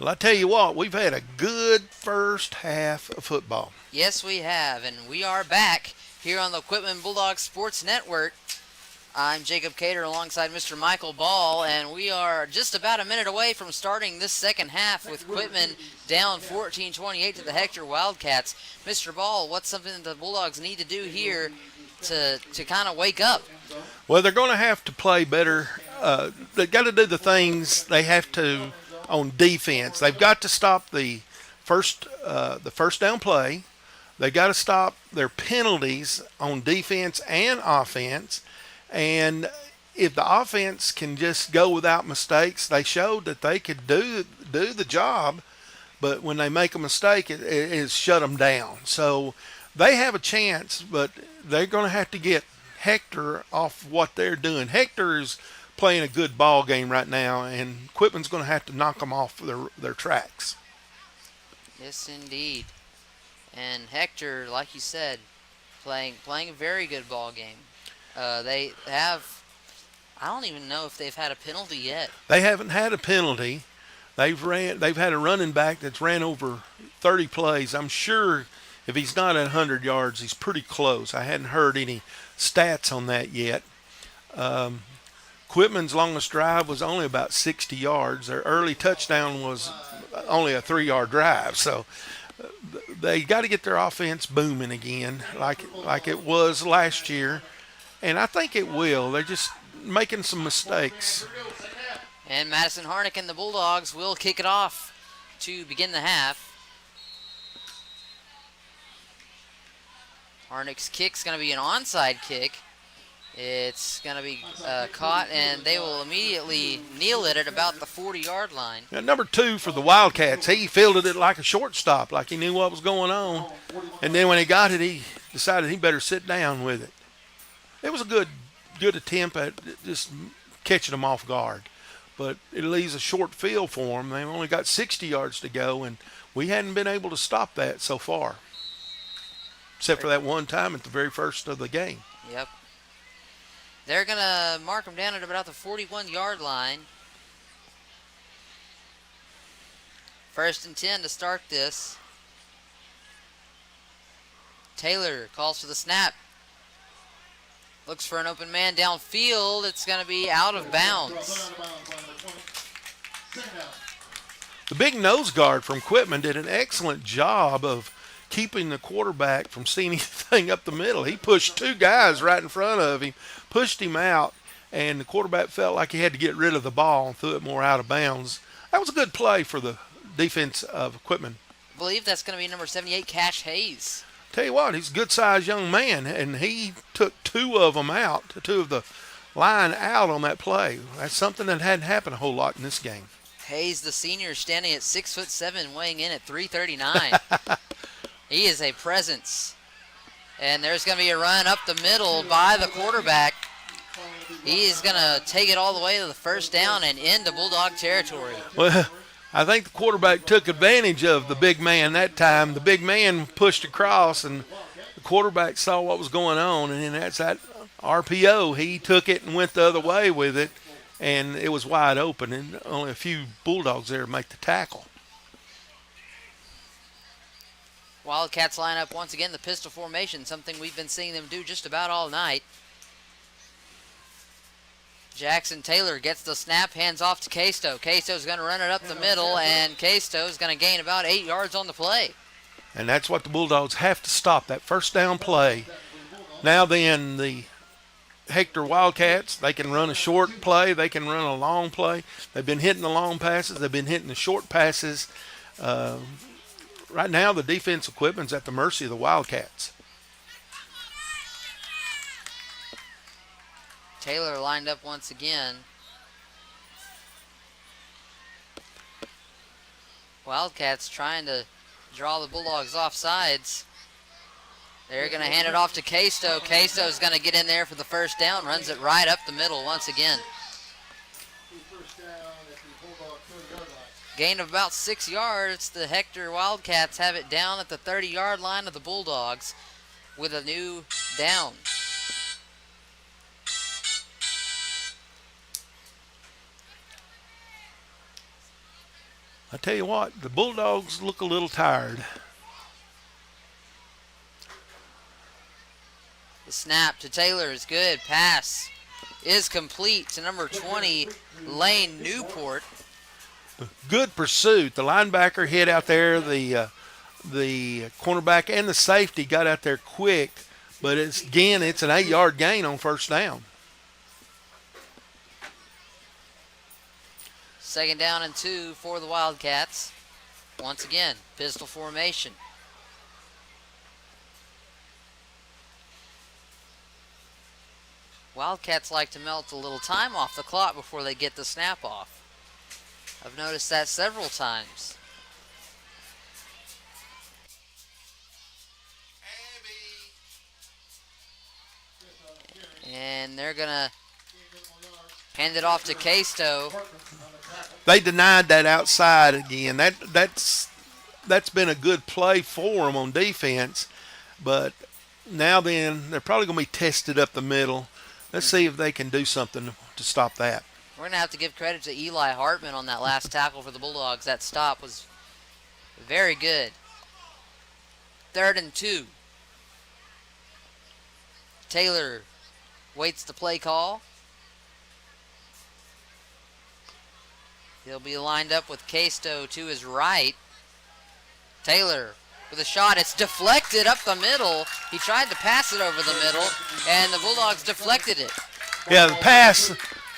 Well, I tell you what, we've had a good first half of football. Yes, we have, and we are back here on the Quitman Bulldogs Sports Network. I'm Jacob Cater alongside Mr. Michael Ball, and we are just about a minute away from starting this second half with Quitman down 14-28 to the Hector Wildcats. Mr. Ball, what's something that the Bulldogs need to do here to kind of wake up? Well, they're going to have to play better. They've got to do the things they have to on defense. They've got to stop the first down play. They've got to stop their penalties on defense and offense. And if the offense can just go without mistakes, they showed that they could do the job. But when they make a mistake, it shut them down. So they have a chance, but they're going to have to get Hector off what they're doing. Hector is playing a good ball game right now, and Quitman's going to have to knock them off their tracks. Yes, indeed. And Hector, like you said, playing a very good ball game. They have, I don't even know if they've had a penalty yet. They haven't had a penalty. They've had a running back that's ran over 30 plays. I'm sure if he's not at 100 yards, he's pretty close. I hadn't heard any stats on that yet. Quitman's longest drive was only about 60 yards. Their early touchdown was only a 3-yard drive. So they got to get their offense booming again like it was last year. And I think it will. They're just making some mistakes. And Madison Harnick and the Bulldogs will kick it off to begin the half. Harnick's kick's going to be an onside kick. It's going to be caught, and they will immediately kneel it at about the 40-yard line. Now, number 2 for the Wildcats, he fielded it like a shortstop, like he knew what was going on. And then when he got it, he decided he better sit down with it. It was a good attempt at just catching them off guard. But it leaves a short field for them. They've only got 60 yards to go, and we hadn't been able to stop that so far, except for that one time at the very first of the game. Yep. They're going to mark them down at about the 41-yard line. 1st and 10 to start this. Taylor calls for the snap. Looks for an open man downfield. It's going to be out of bounds. The big nose guard from Quitman did an excellent job of keeping the quarterback from seeing anything up the middle. He pushed 2 guys right in front of him, pushed him out, and the quarterback felt like he had to get rid of the ball and threw it more out of bounds. That was a good play for the defense of Quitman. I believe that's going to be number 78, Cash Hayes. Tell you what, he's a good-sized young man, and he took 2 of them out, 2 of the line out on that play. That's something that hadn't happened a whole lot in this game. Hayes, the senior, standing at 6'7", weighing in at 339. He is a presence. And there's going to be a run up the middle by the quarterback. He is going to take it all the way to the first down and into Bulldog territory. Well, I think the quarterback took advantage of the big man that time. The big man pushed across, and the quarterback saw what was going on, and then that's that RPO. He took it and went the other way with it, and it was wide open, and only a few Bulldogs there to make the tackle. Wildcats line up once again, the pistol formation, something we've been seeing them do just about all night. Jackson Taylor gets the snap, hands off to Casto. Casto's going to run it up the middle, and Casto's going to gain about 8 yards on the play. And that's what the Bulldogs have to stop, that first down play. Now then, the Hector Wildcats, they can run a short play, they can run a long play. They've been hitting the long passes, they've been hitting the short passes. Right now, the defensive Quitman's at the mercy of the Wildcats. Taylor lined up once again. Wildcats trying to draw the Bulldogs off sides. They're going to hand it off to Casto. Casto's going to get in there for the first down, runs it right up the middle once again. Gain of about 6 yards. The Hector Wildcats have it down at the 30-yard line of the Bulldogs with a new down. I tell you what, the Bulldogs look a little tired. The snap to Taylor is good. Pass is complete to number 20, Lane Newport. Good pursuit. The linebacker hit out there. The cornerback and the safety got out there quick. But it's an 8-yard gain on first down. 2nd down and 2 for the Wildcats. Once again, pistol formation. Wildcats like to melt a little time off the clock before they get the snap off. I've noticed that several times. And they're going to hand it off to Casto. They denied that outside again. That's been a good play for them on defense. But now then, they're probably going to be tested up the middle. Let's see if they can do something to stop that. We're going to have to give credit to Eli Hartman on that last tackle for the Bulldogs. That stop was very good. 3rd and 2. Taylor waits the play call. He'll be lined up with Casto to his right. Taylor with a shot. It's deflected up the middle. He tried to pass it over the middle, and the Bulldogs deflected it. Yeah, the pass,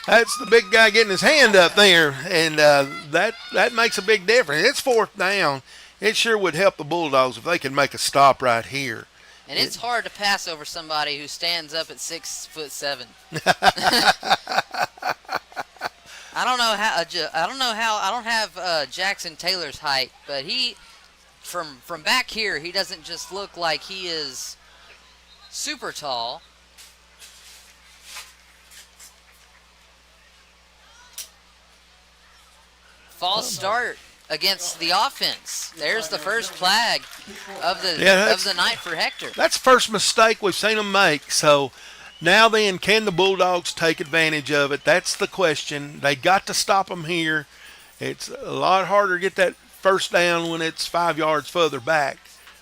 that's the big guy getting his hand up there, and that makes a big difference. It's 4th down. It sure would help the Bulldogs if they could make a stop right here. And it's hard to pass over somebody who stands up at 6'7". I don't have Jackson Taylor's height, but he, from back here, he doesn't just look like he is super tall. False start against the offense. There's the first flag of the night for Hector. That's the first mistake we've seen them make. So now then, can the Bulldogs take advantage of it? That's the question. They got to stop them here. It's a lot harder to get that first down when it's 5 yards further back.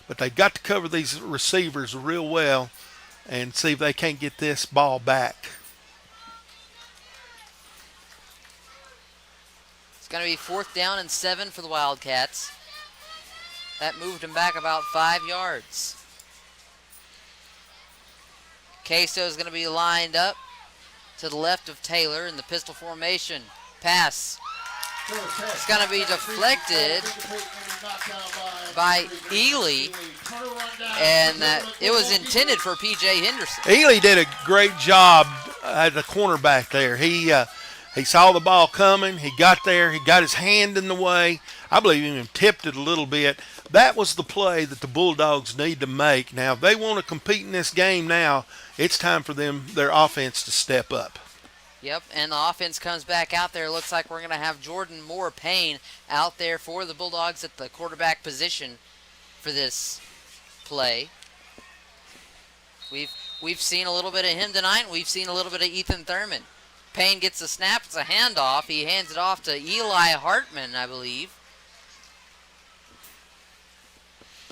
But they've got to cover these receivers real well and see if they can't get this ball back. It's going to be 4th down and 7 for the Wildcats. That moved them back about 5 yards. Casto is going to be lined up to the left of Taylor in the pistol formation. Pass. It's going to be deflected by Ely, and it was intended for P.J. Henderson. Ely did a great job at the cornerback there. He saw the ball coming. He got there. He got his hand in the way. I believe he even tipped it a little bit. That was the play that the Bulldogs need to make. Now, if they want to compete in this game now, it's time for their offense to step up. Yep, and the offense comes back out there. Looks like we're going to have Jordan Moore Payne out there for the Bulldogs at the quarterback position for this play. We've seen a little bit of him tonight. We've seen a little bit of Ethan Thurman. Payne gets the snap. It's a handoff. He hands it off to Eli Hartman, I believe.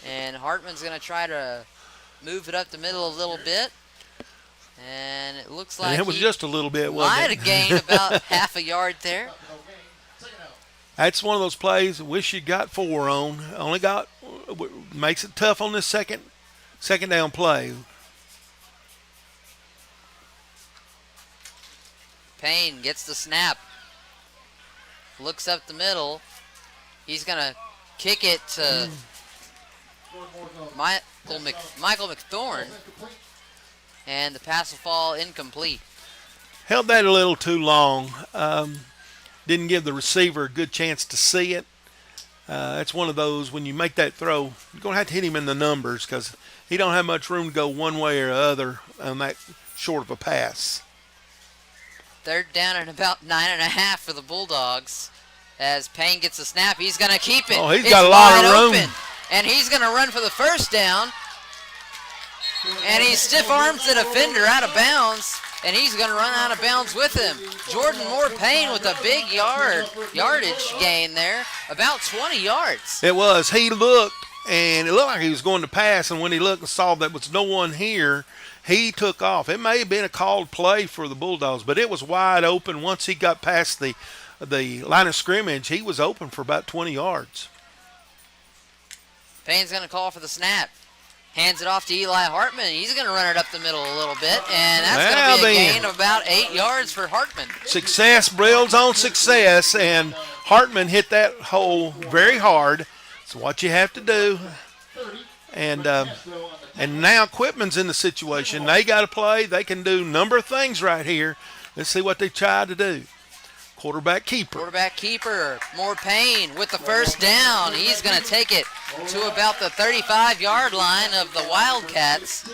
And Hartman's going to try to move it up the middle a little bit. And it looks like it was just a little bit, wasn't it? Might have gained about half a yard there. That's one of those plays I wish you got 4 on. Makes it tough on this second down play. Payne gets the snap. Looks up the middle. He's going to kick it to Michael McThorne. And the pass will fall incomplete. Held that a little too long. Didn't give the receiver a good chance to see it. That's one of those, when you make that throw, you're going to have to hit him in the numbers because he don't have much room to go one way or the other on that short of a pass. 3rd down and about 9.5 for the Bulldogs. As Payne gets a snap, he's going to keep it. Oh, he's got a lot of room. Open, and he's going to run for the first down. And he stiff arms the defender out of bounds. and he's going to run out of bounds with him. Jordan Moore-Payne with a big yardage gain there, about 20 yards. It was. He looked, and it looked like he was going to pass, and when he looked and saw that was no one here, he took off. It may have been a called play for the Bulldogs, but it was wide open. Once he got past the line of scrimmage, he was open for about 20 yards. Payne's going to call for the snap. Hands it off to Eli Hartman. He's going to run it up the middle a little bit, and that's going to be a gain of about 8 yards for Hartman. Success builds on success, and Hartman hit that hole very hard. It's what you have to do. And now Quitman's in the situation. They got to play. They can do a number of things right here. Let's see what they try to do. Quarterback keeper, Moore-Payne with the first down. He's going to take it to about the 35-yard line of the Wildcats.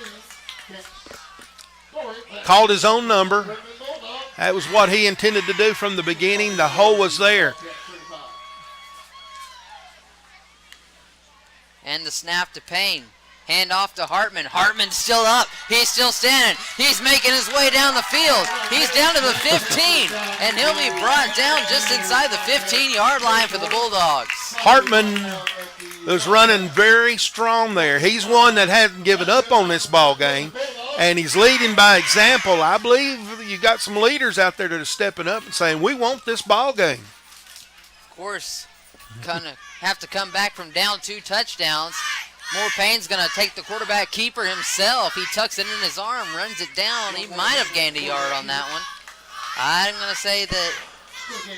Called his own number. That was what he intended to do from the beginning. The hole was there. And the snap to Payne. Hand off to Hartman. Hartman's still up. He's still standing. He's making his way down the field. He's down to the 15, and he'll be brought down just inside the 15-yard line for the Bulldogs. Hartman was running very strong there. He's one that hasn't given up on this ball game, and he's leading by example. I believe you got some leaders out there that are stepping up and saying, we want this ball game. Of course, gonna have to come back from down 2 touchdowns. Moore-Payne's going to take the quarterback keeper himself. He tucks it in his arm, runs it down. He might have gained a yard on that one. I'm going to say that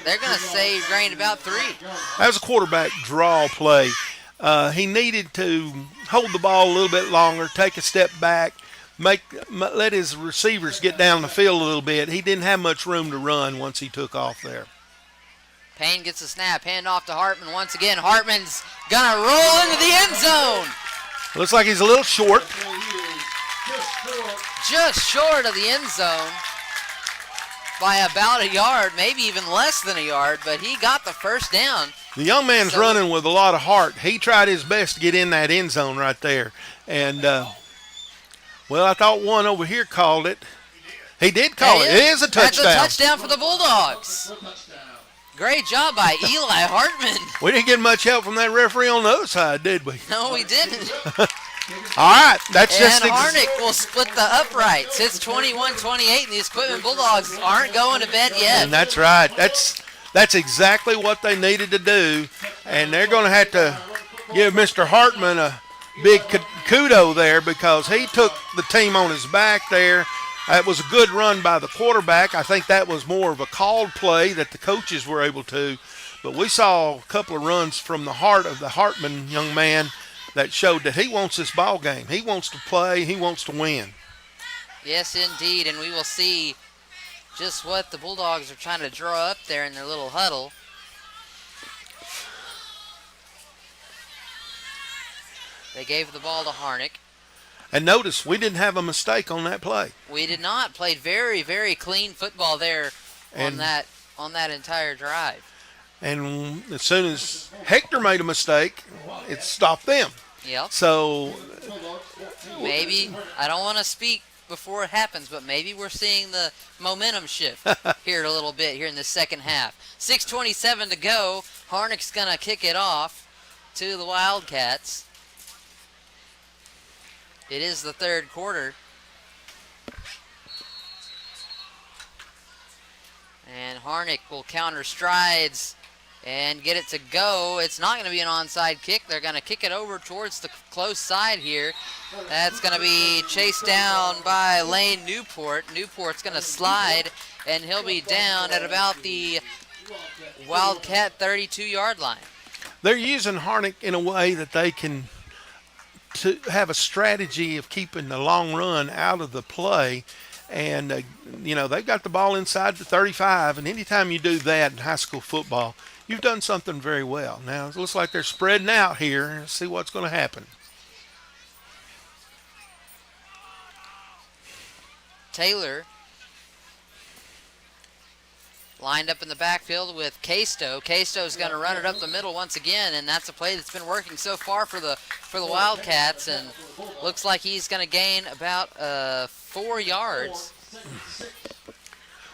they're going to say he gained about 3. That was a quarterback draw play. He needed to hold the ball a little bit longer, take a step back, let his receivers get down the field a little bit. He didn't have much room to run once he took off there. Payne gets a snap, hand off to Hartman once again. Hartman's going to roll into the end zone. Looks like he's a little short. Just short of the end zone by about a yard, maybe even less than a yard, but he got the first down. The young man's running with a lot of heart. He tried his best to get in that end zone right there. And, well, I thought one over here called it. He did call it. It is a touchdown. That's a touchdown for the Bulldogs. Great job by Eli Hartman. We didn't get much help from that referee on the other side, did we? No, we didn't. All right, that's just. And Harnick will split the uprights. It's 21-28, and these Quitman Bulldogs aren't going to bed yet. And that's right. That's exactly what they needed to do, and they're going to have to give Mr. Hartman a big kudo there because he took the team on his back there. It was a good run by the quarterback. I think that was more of a called play that the coaches were able to. But we saw a couple of runs from the heart of the Hartman young man that showed that he wants this ball game. He wants to play. He wants to win. Yes, indeed. And we will see just what the Bulldogs are trying to draw up there in their little huddle. They gave the ball to Harnick. And notice, we didn't have a mistake on that play. We did not. Played very, very clean football there on that entire drive. And as soon as Hector made a mistake, it stopped them. Yep. So maybe, I don't want to speak before it happens, but maybe we're seeing the momentum shift here a little bit here in the second half. 6:27 to go. Harnick's going to kick it off to the Wildcats. It is the third quarter. And Harnick will counter strides and get it to go. It's not going to be an onside kick. They're going to kick it over towards the close side here. That's going to be chased down by Lane Newport. Newport's going to slide, and he'll be down at about the Wildcat 32-yard line. They're using Harnick in a way that they can to have a strategy of keeping the long run out of the play. And, they've got the ball inside the 35, and anytime you do that in high school football, you've done something very well. Now, it looks like they're spreading out here. Let's see what's going to happen. Taylor lined up in the backfield with Casto. Casto's going to run it up the middle once again, and that's a play that's been working so far for the Wildcats, and looks like he's going to gain about 4 yards.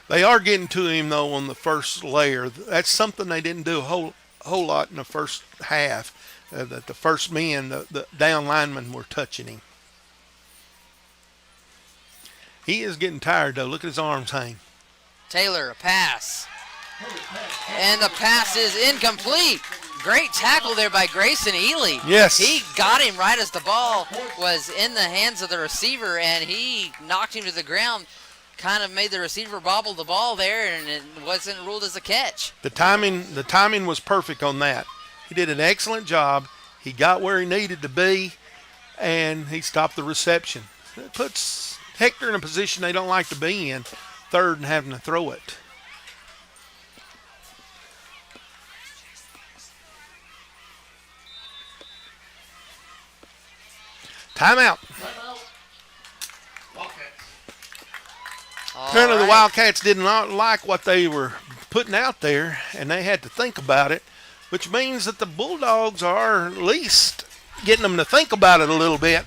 They are getting to him though on the first layer. That's something they didn't do a whole lot in the first half. That the first men, the down linemen, were touching him. He is getting tired though. Look at his arms hang. Taylor, a pass. And the pass is incomplete. Great tackle there by Grayson Ely. Yes. He got him right as the ball was in the hands of the receiver, and he knocked him to the ground. Kind of made the receiver bobble the ball there, and it wasn't ruled as a catch. The timing was perfect on that. He did an excellent job. He got where he needed to be, and he stopped the reception. It puts Hector in a position they don't like to be in, third and having to throw it. Timeout. Apparently the Wildcats did not like what they were putting out there, and they had to think about it, which means that the Bulldogs are at least getting them to think about it a little bit.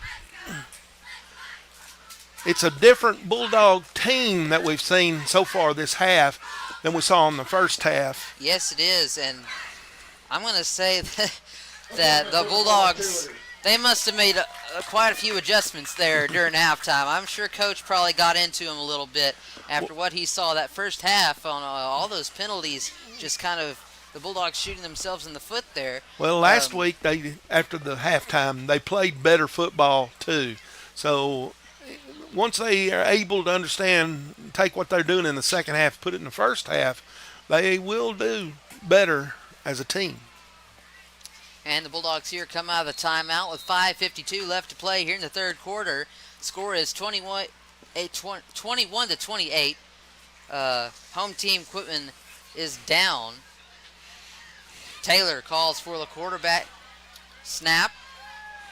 It's a different Bulldog team that we've seen so far this half than we saw in the first half. Yes, it is, and I'm going to say that the Bulldogs, they must have made quite a few adjustments there during halftime. I'm sure Coach probably got into him a little bit after what he saw that first half on all those penalties, just kind of the Bulldogs shooting themselves in the foot there. Well, last week, after the halftime, they played better football too. So once they are able to understand, take what they're doing in the second half, put it in the first half, they will do better as a team. And the Bulldogs here come out of the timeout with 5:52 left to play here in the third quarter. Score is 21 to 28. Home team Quitman is down. Taylor calls for the quarterback snap.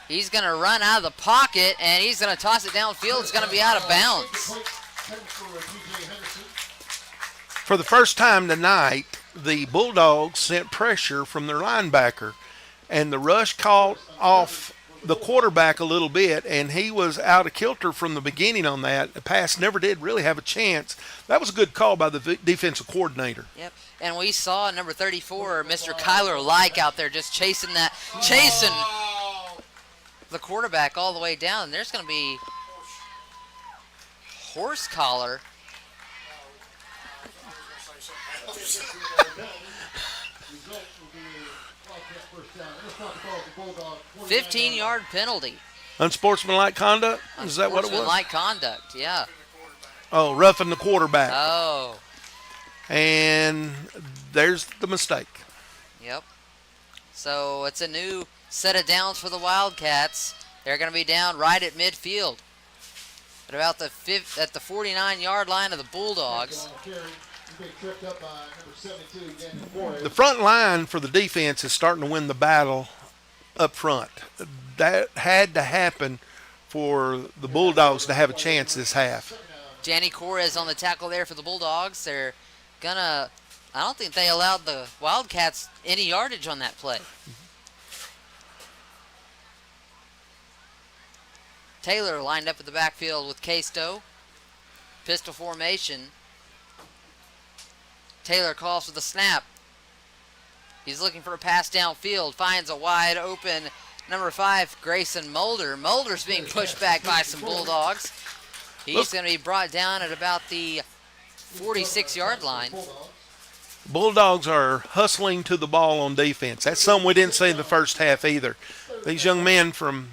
He's going to run out of the pocket, and he's going to toss it downfield. It's going to be out of bounds. For the first time tonight, the Bulldogs sent pressure from their linebacker, and the rush caught off the quarterback a little bit, and he was out of kilter from the beginning on that. The pass never did really have a chance. That was a good call by the defensive coordinator. Yep, and we saw number 34, Mr. Kyler Like, out there just chasing the quarterback all the way down. There's going to be horse collar. 15-yard penalty. Unsportsmanlike conduct? Is that what it was? Unsportsmanlike conduct, yeah. Oh, roughing the quarterback. Oh. And there's the mistake. Yep. So it's a new set of downs for the Wildcats. They're going to be down right at midfield. At about the 49-yard line of the Bulldogs. The front line for the defense is starting to win the battle up front. That had to happen for the Bulldogs to have a chance this half. Danny Corez on the tackle there for the Bulldogs. They're I don't think they allowed the Wildcats any yardage on that play. Taylor lined up at the backfield with Casto. Pistol formation. Taylor calls for the snap. He's looking for a pass downfield. Finds a wide open number 5, Grayson Mulder. Mulder's being pushed back by some Bulldogs. He's going to be brought down at about the 46-yard line. Bulldogs are hustling to the ball on defense. That's something we didn't see in the first half either. These young men from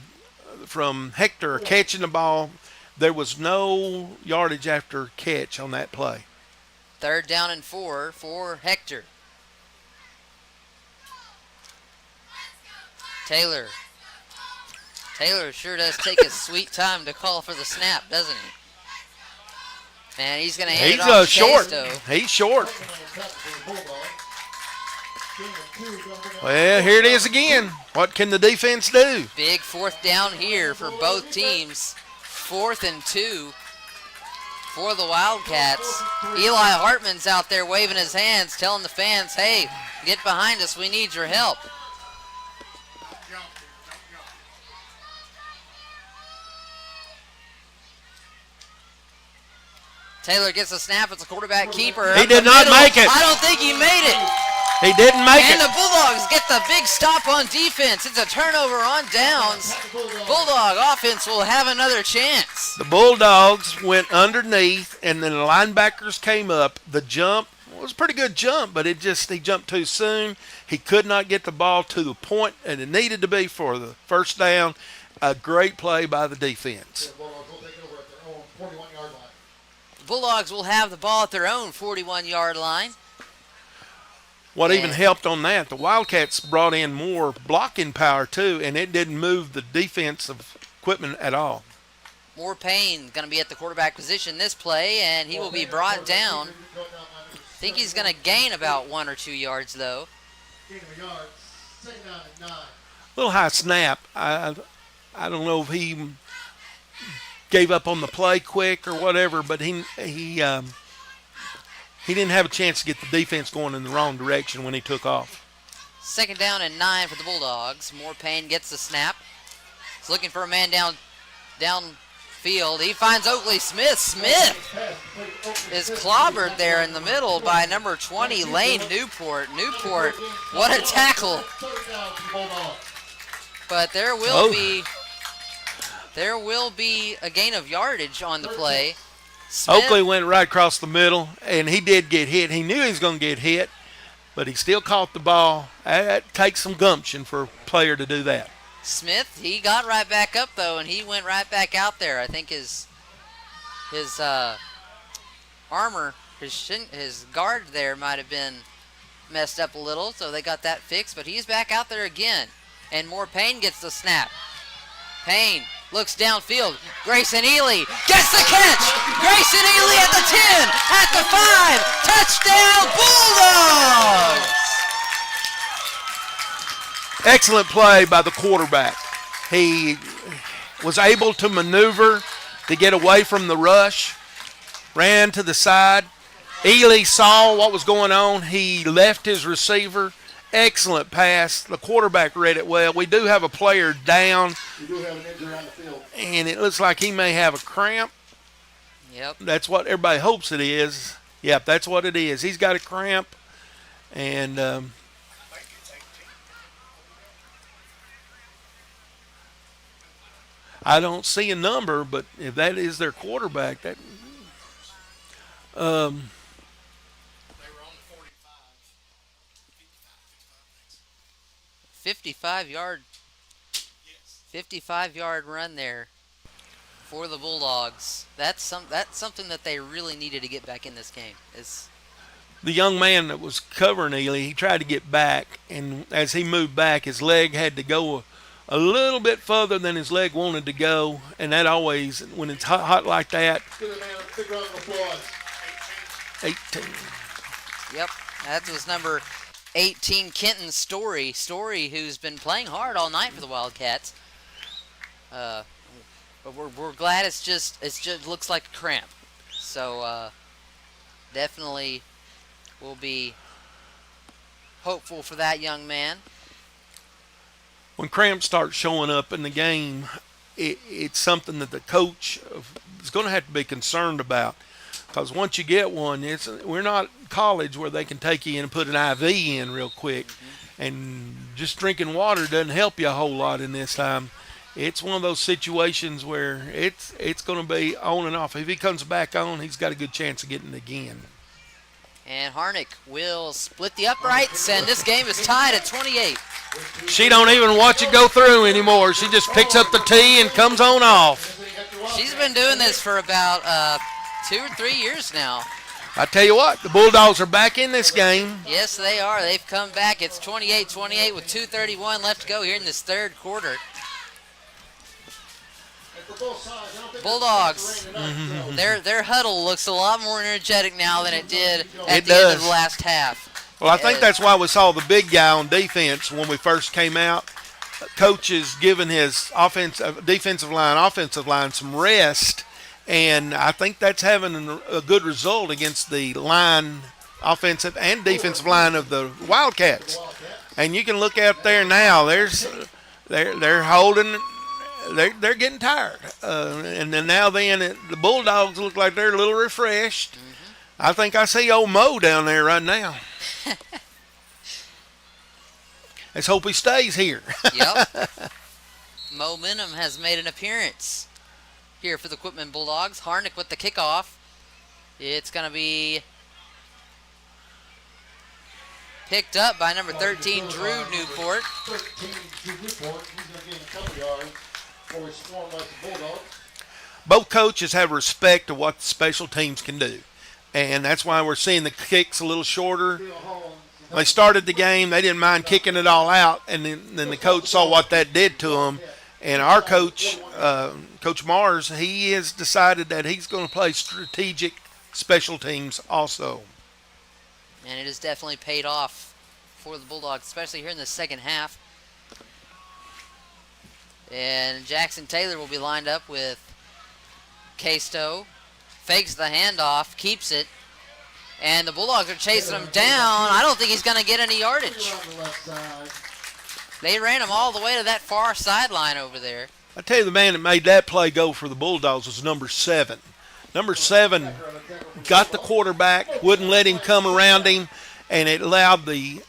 Hector are catching the ball. There was no yardage after catch on that play. 3rd down and 4 for Hector. Taylor sure does take his sweet time to call for the snap, doesn't he? And he's going to hand it off to short. Casto. He's short. Well, here it is again. What can the defense do? Big 4th down here for both teams. 4th and 2 for the Wildcats. Eli Hartman's out there waving his hands, telling the fans, hey, get behind us. We need your help. Taylor gets a snap. It's a quarterback keeper. He up did the not middle. make it. I don't think he made it. He didn't make And it. the Bulldogs get the big stop on defense. It's a turnover on downs. Bulldog offense will have another chance. The Bulldogs went underneath, and then the linebackers came up. The jump was a pretty good jump, but he jumped too soon. He could not get the ball to the point and it needed to be for the first down. A great play by the defense. The Bulldogs will have the ball at their own 41-yard line. What even helped on that, the Wildcats brought in more blocking power too, and it didn't move the defense of Quitman at all. More Payne going to be at the quarterback position this play, and he will be brought down. I think he's going to gain about 1 or 2 yards, though. Little high snap. I don't know if he gave up on the play quick or whatever, but he didn't have a chance to get the defense going in the wrong direction when he took off. 2nd down and 9 for the Bulldogs. More Payne gets the snap. He's looking for a man downfield. He finds Oakley Smith. Smith is clobbered there in the middle by number 20, Lane Newport. Newport, what a tackle. But there will be a gain of yardage on the play. Smith, Oakley went right across the middle, and he did get hit. He knew he was going to get hit, but he still caught the ball. That takes some gumption for a player to do that. Smith, he got right back up, though, and he went right back out there. I think his armor, his guard there might have been messed up a little, so they got that fixed, but he's back out there again. And more Payne gets the snap. Payne looks downfield. Grayson Ely gets the catch. Grayson Ely at the 10, at the 5. Touchdown Bulldogs! Excellent play by the quarterback. He was able to maneuver to get away from the rush, ran to the side. Ely saw what was going on. He left his receiver. Excellent pass. The quarterback read it well. We do have a player down. You do have an injury on the field. And it looks like he may have a cramp. Yep. That's what everybody hopes it is. Yep, that's what it is. He's got a cramp. And I don't see a number, but if that is their quarterback, that 55-yard run there for the Bulldogs. That's something that they really needed to get back in this game. The young man that was covering Ely, he tried to get back, and as he moved back, his leg had to go a little bit further than his leg wanted to go, and that always, when it's hot like that. Give the man a big round of applause. 18. Yep, that was number 18, Kenton Story. Story, who's been playing hard all night for the Wildcats. But we're glad it just looks like a cramp. So definitely we'll be hopeful for that young man. When cramps start showing up in the game, it's something that the coach is going to have to be concerned about. Because once you get one, we're not college where they can take you in and put an IV in real quick. Mm-hmm. And just drinking water doesn't help you a whole lot in this time. It's one of those situations where it's going to be on and off. If he comes back on, he's got a good chance of getting it again. And Harnick will split the uprights, and this game is tied at 28. She don't even watch it go through anymore. She just picks up the tee and comes on off. She's been doing this for about 2 or 3 years now. I tell you what, the Bulldogs are back in this game. Yes, they are. They've come back. It's 28-28 with 2:31 left to go here in this third quarter. Bulldogs, their huddle looks a lot more energetic now than it did at the end of the last half. Well, I think that's why we saw the big guy on defense when we first came out. Coach is giving his defensive line some rest, and I think that's having a good result against the offensive and defensive line of the Wildcats. And you can look out there now. They're holding they're getting tired. And then the Bulldogs look like they're a little refreshed. I think I see old Mo down there right now. Let's hope he stays here. Yep. Momentum has made an appearance here for the Quitman Bulldogs. Harnick with the kickoff. It's going to be picked up by number 13, Drew Newport. 13, Drew Newport. He's going to gain a couple yards before he's swarmed by the Bulldogs. Both coaches have respect of what the special teams can do. And that's why we're seeing the kicks a little shorter. When they started the game, they didn't mind kicking it all out, and then the coach saw what that did to them. And our coach, Coach Mars, he has decided that he's going to play strategic special teams also. And it has definitely paid off for the Bulldogs, especially here in the second half. And Jackson Taylor will be lined up with Casto. Fakes the handoff, keeps it. And the Bulldogs are chasing him down. I don't think he's going to get any yardage. They ran him all the way to that far sideline over there. I tell you, the man that made that play go for the Bulldogs was number 7. Number 7 got the quarterback, wouldn't let him come around him, and it allowed the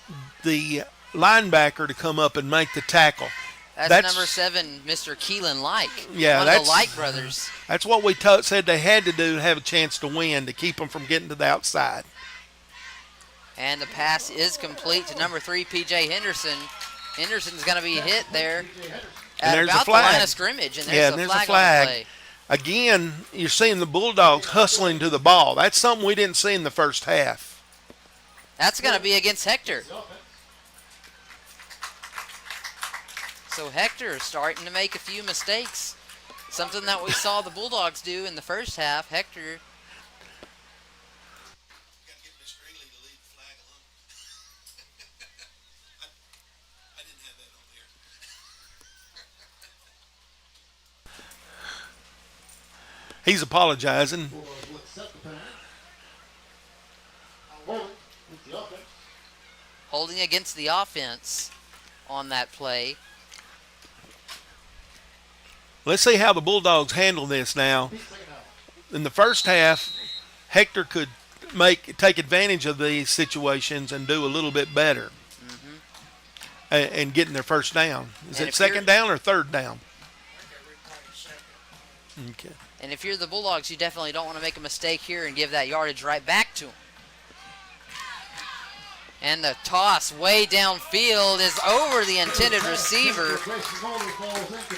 linebacker to come up and make the tackle. That's number 7, Mr. Keelan Like. Yeah, one of the Like brothers. That's what we said they had to do to have a chance to win, to keep them from getting to the outside. And the pass is complete to number 3, P.J. Henderson. Henderson's going to be hit there at about the line of scrimmage, and there's a flag on the play. Again, you're seeing the Bulldogs hustling to the ball. That's something we didn't see in the first half. That's going to be against Hector. So Hector starting to make a few mistakes. Something that we saw the Bulldogs do in the first half. Hector. He's apologizing. Holding against the offense on that play. Let's see how the Bulldogs handle this now. In the first half, Hector could take advantage of these situations and do a little bit better. And getting their first down. Is it second down or third down? Okay. And if you're the Bulldogs, you definitely don't want to make a mistake here and give that yardage right back to them. And the toss way downfield is over the intended receiver.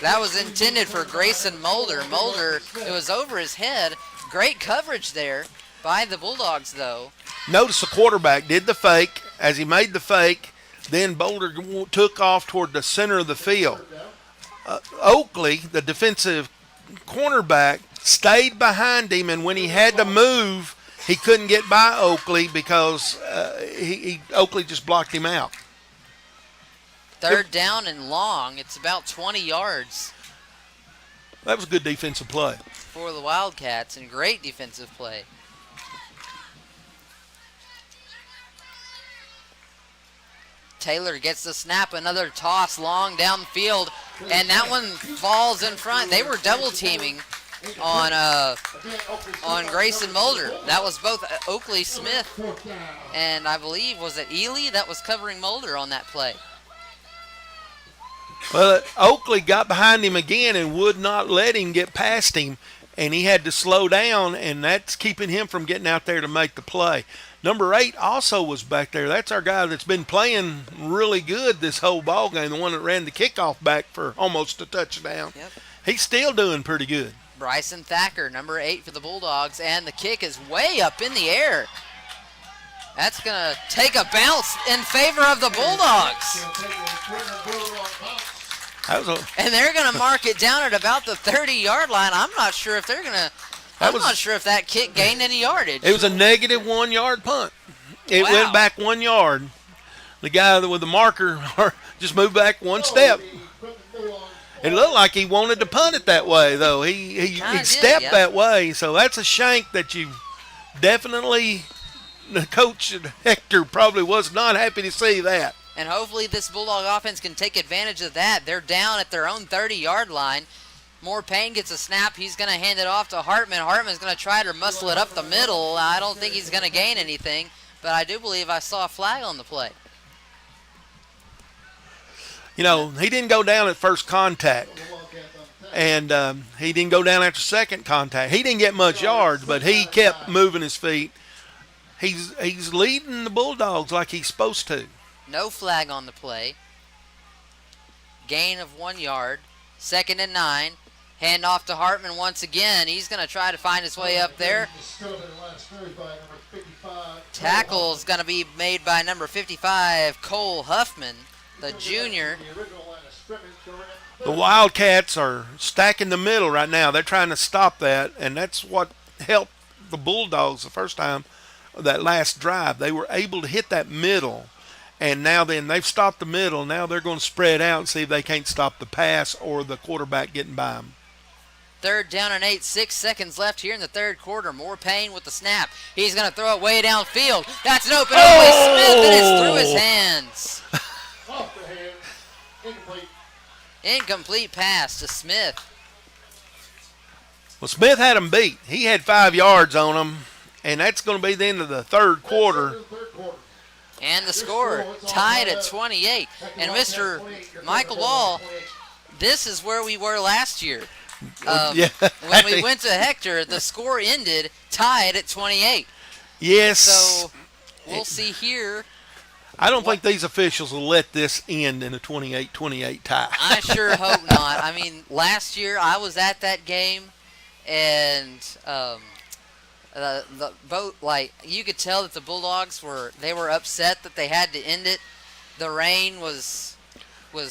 That was intended for Grayson Mulder. Mulder, it was over his head. Great coverage there by the Bulldogs, though. Notice the quarterback did the fake. As he made the fake, then Boulder took off toward the center of the field. Oakley, the defensive cornerback, stayed behind him, and when he had to move, he couldn't get by Oakley because Oakley just blocked him out. Third down and long. It's about 20 yards. That was a good defensive play for the Wildcats, and great defensive play. Taylor gets the snap, another toss long downfield, and that one falls in front. They were double teaming on Grayson Mulder. That was both Oakley Smith and I believe, was it Ely that was covering Mulder on that play? Well, Oakley got behind him again and would not let him get past him, and he had to slow down, and that's keeping him from getting out there to make the play. Number 8 also was back there. That's our guy that's been playing really good this whole ball game, the one that ran the kickoff back for almost a touchdown. Yep. He's still doing pretty good. Bryson Thacker, number 8 for the Bulldogs, and the kick is way up in the air. That's going to take a bounce in favor of the Bulldogs. And they're going to mark it down at about the 30-yard line. I'm not sure if they're going to not sure if that kick gained any yardage. It was a negative 1-yard punt. It went back 1 yard. The guy with the marker just moved back one step. It looked like he wanted to punt it that way, though. He stepped that way, so that's a shank that you definitely, the coach Hector probably was not happy to see that. And hopefully this Bulldog offense can take advantage of that. They're down at their own 30-yard line. More Payne gets a snap. He's going to hand it off to Hartman. Hartman's going to try to muscle it up the middle. I don't think he's going to gain anything, but I do believe I saw a flag on the play. You know, he didn't go down at first contact, and he didn't go down after second contact. He didn't get much yards, but he kept moving his feet. He's leading the Bulldogs like he's supposed to. No flag on the play. Gain of 1 yard. 2nd and 9. Hand off to Hartman once again. He's going to try to find his way up there. Tackle is going to be made by number 55, Cole Huffman, the junior. The Wildcats are stacking the middle right now. They're trying to stop that, and that's what helped the Bulldogs the first time, that last drive. They were able to hit that middle, and now then they've stopped the middle. Now they're going to spread out and see if they can't stop the pass or the quarterback getting by them. 3rd down and 8, 6 seconds left here in the third quarter. More Payne with the snap. He's going to throw it way downfield. That's an open Smith, and it's through his hands. Off the hand. Incomplete. Incomplete pass to Smith. Well, Smith had him beat. He had 5 yards on him, and that's going to be the end of the third quarter. And the score tied at 28. And Mr. Michael Ball, this is where we were last year. Yeah. When we went to Hector, the score ended tied at 28. Yes. So we'll see here. I don't think these officials will let this end in a 28-28 tie. I sure hope not. I mean, last year I was at that game, and the boat, like, you could tell that the Bulldogs were upset that they had to end it. The rain was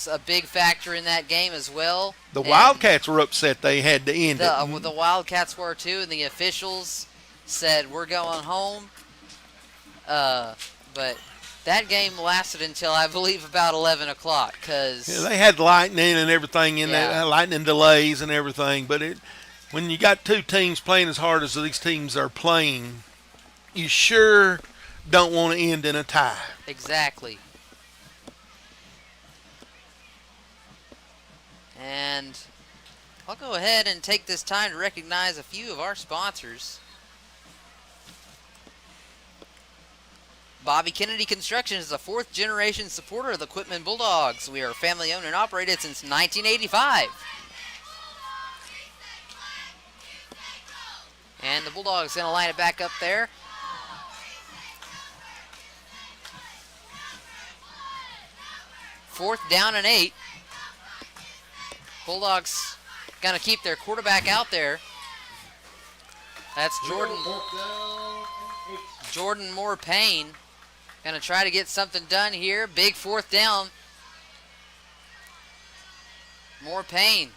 a big factor in that game as well. The Wildcats were upset they had to end it. The Wildcats were too, and the officials said, we're going home. But that game lasted until, I believe, about 11 o'clock. They had lightning and everything in there, lightning delays and everything. But when you got two teams playing as hard as these teams are playing, you sure don't want to end in a tie. Exactly. And I'll go ahead and take this time to recognize a few of our sponsors. Bobby Kennedy Construction is a 4th-generation supporter of the Quitman Bulldogs. We are family-owned and operated since 1985. And the Bulldogs going to line it back up there. Fourth down and 8. Bulldogs going to keep their quarterback out there. That's Jordan Moore Payne. Going to try to get something done here. Big 4th down. Moore Payne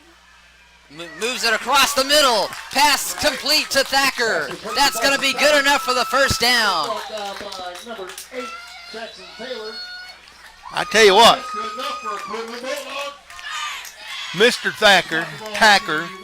moves it across the middle. Pass complete to Thacker. That's going to be good enough for the first down. Number 8, Jackson Taylor. I tell you what, That's good enough for a Quitman Bulldog. Mr. Thacker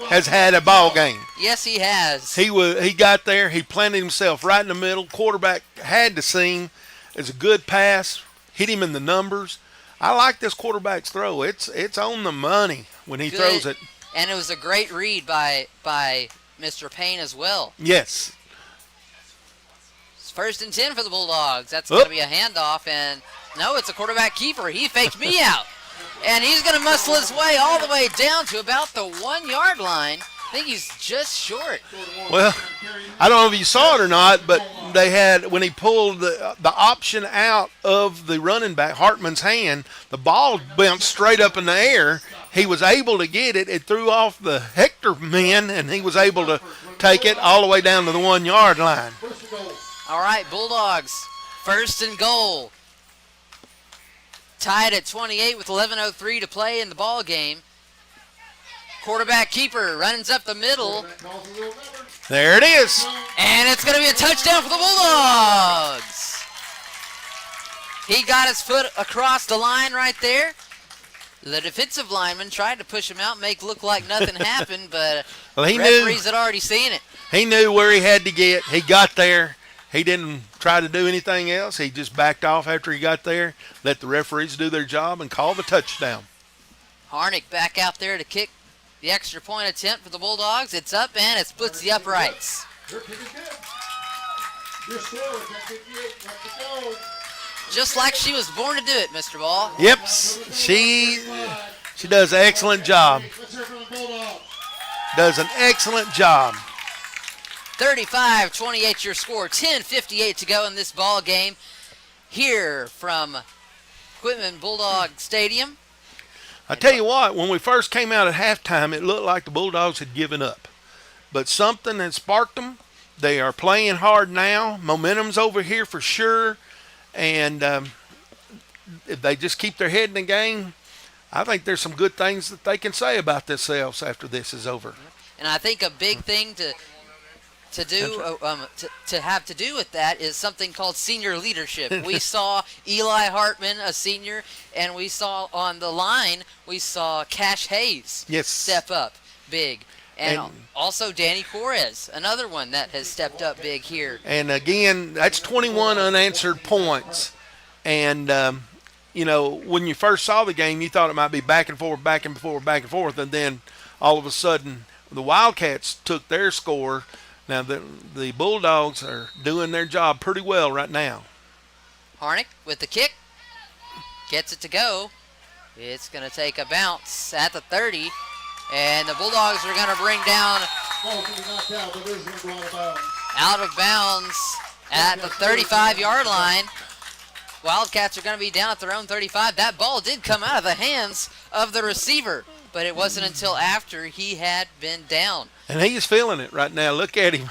has had a ball game. Yes, he has. He got there. He planted himself right in the middle. Quarterback had to see him. It's a good pass. Hit him in the numbers. I like this quarterback's throw. It's on the money when he throws it. And it was a great read by Mr. Payne as well. Yes. It's 1st and 10 for the Bulldogs. That's going to be a handoff. And no, it's a quarterback keeper. He faked me out. And he's going to muscle his way all the way down to about the 1-yard line. I think he's just short. Well, I don't know if you saw it or not, but they had, when he pulled the option out of the running back, Hartman's hand, the ball bounced straight up in the air. He was able to get it. It threw off the Hector men, and he was able to take it all the way down to the 1-yard line. All right, Bulldogs, 1st and goal. Tied at 28 with 11:03 to play in the ball game. Quarterback keeper runs up the middle. There it is. And it's going to be a touchdown for the Bulldogs. He got his foot across the line right there. The defensive lineman tried to push him out, make look like nothing happened, but well, referees had already seen it. He knew where he had to get. He got there. He didn't try to do anything else. He just backed off after he got there, let the referees do their job, and call the touchdown. Harnick back out there to kick The extra point attempt for the Bulldogs. It's up and it splits the uprights. Your kick is good. Your score is at 58. Let it go. Just like she was born to do it, Mr. Ball. Yep, she does an excellent job. Let's hear from the Bulldogs. Does an excellent job. 35-28 your score. 10:58 to go in this ball game here from Quitman Bulldog Stadium. I tell you what, when we first came out at halftime, it looked like the Bulldogs had given up. But something had sparked them. They are playing hard now. Momentum's over here for sure. And if they just keep their head in the game, I think there's some good things that they can say about themselves after this is over. And I think a big thing to have to do with that is something called senior leadership. We saw Eli Hartman, a senior, and we saw on the line, we saw Cash Hayes step up big. And also Danny Correz, another one that has stepped up big here. And again, that's 21 unanswered points. And, when you first saw the game, you thought it might be back and forth, back and forth, back and forth. And then all of a sudden, the Wildcats took their score. Now, the Bulldogs are doing their job pretty well right now. Harnick with the kick. Gets it to go. It's going to take a bounce at the 30. And the Bulldogs are going to bring down out of bounds at the 35-yard line. Wildcats are going to be down at their own 35. That ball did come out of the hands of the receiver, but it wasn't until after he had been down. And he's feeling it right now. Look at him.